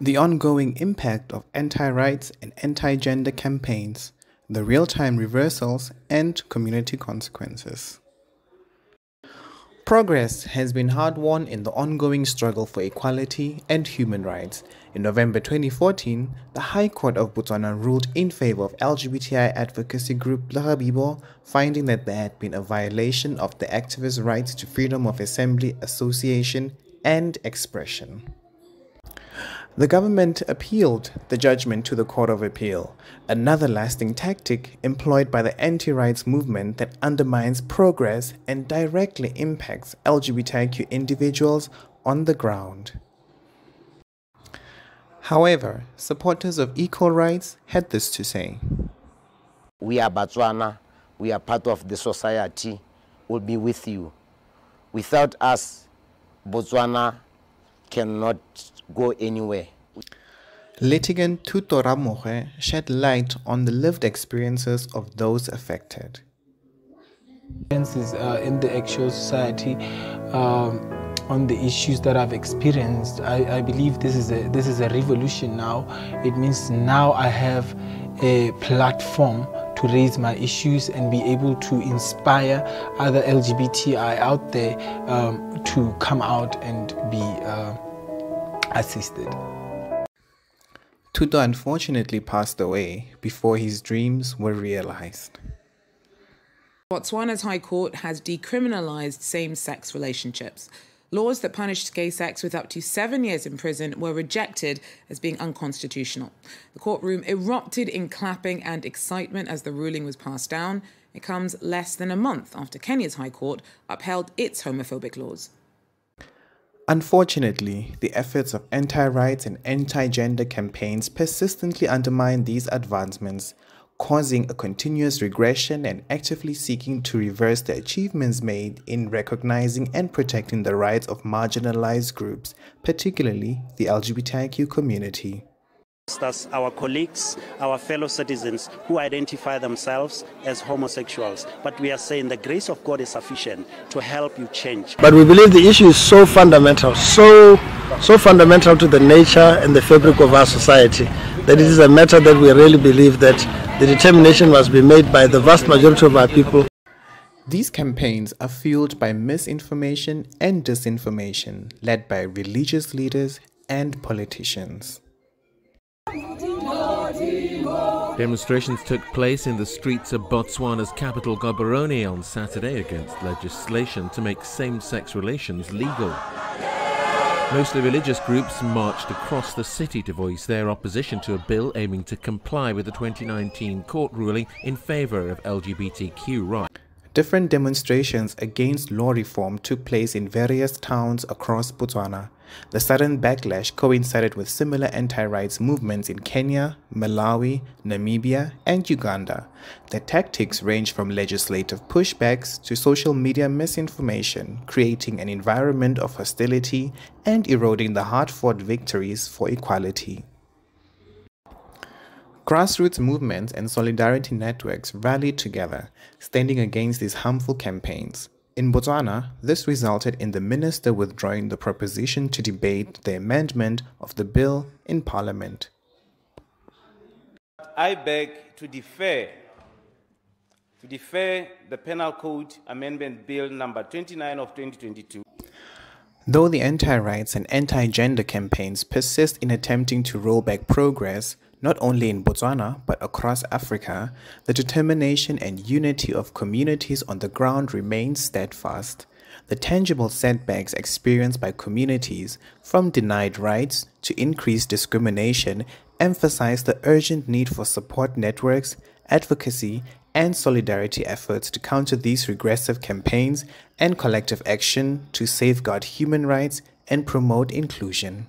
The ongoing impact of anti-rights and anti-gender campaigns, the real-time reversals and community consequences. Progress has been hard-won in the ongoing struggle for equality and human rights. In November 2014, the High Court of Botswana ruled in favor of LGBTI advocacy group Lerabebo, finding that there had been a violation of the activists' rights to freedom of assembly, association, and expression. The government appealed the judgment to the Court of Appeal, another lasting tactic employed by the anti-rights movement that undermines progress and directly impacts LGBTIQ individuals on the ground. However, supporters of equal rights had this to say. We are Botswana, we are part of the society, we'll be with you. Without us, Botswana cannot go anywhere. Litigant Thuto Ramore shed light on the lived experiences of those affected. In the actual society, on the issues that I've experienced, I believe this is a revolution now. It means now I have a platform to raise my issues and be able to inspire other LGBTI out there to come out and be assisted. Thuto unfortunately passed away before his dreams were realized. Botswana's High Court has decriminalized same-sex relationships. Laws that punished gay sex with up to 7 years in prison were rejected as being unconstitutional. The courtroom erupted in clapping and excitement as the ruling was passed down. It comes less than a month after Kenya's High Court upheld its homophobic laws. Unfortunately, the efforts of anti-rights and anti-gender campaigns persistently undermine these advancements, causing a continuous regression and actively seeking to reverse the achievements made in recognizing and protecting the rights of marginalized groups, particularly the LGBTIQ community. That's our colleagues, our fellow citizens who identify themselves as homosexuals. But we are saying the grace of God is sufficient to help you change. But we believe the issue is so fundamental, so fundamental to the nature and the fabric of our society, that it is a matter that we really believe that the determination must be made by the vast majority of our people. These campaigns are fueled by misinformation and disinformation, led by religious leaders and politicians. Demonstrations took place in the streets of Botswana's capital Gaborone on Saturday against legislation to make same-sex relations legal. Mostly religious groups marched across the city to voice their opposition to a bill aiming to comply with the 2019 court ruling in favor of LGBTQ rights. Different demonstrations against law reform took place in various towns across Botswana. The sudden backlash coincided with similar anti-rights movements in Kenya, Malawi, Namibia, and Uganda. The tactics range from legislative pushbacks to social media misinformation, creating an environment of hostility and eroding the hard-fought victories for equality. Grassroots movements and solidarity networks rallied together, standing against these harmful campaigns. In Botswana, this resulted in the minister withdrawing the proposition to debate the amendment of the bill in Parliament. I beg to defer the Penal Code Amendment Bill number 29 of 2022. Though the anti-rights and anti-gender campaigns persist in attempting to roll back progress, not only in Botswana but across Africa, the determination and unity of communities on the ground remains steadfast. The tangible setbacks experienced by communities, from denied rights to increased discrimination, emphasize the urgent need for support networks, advocacy, and solidarity efforts to counter these regressive campaigns and collective action to safeguard human rights and promote inclusion.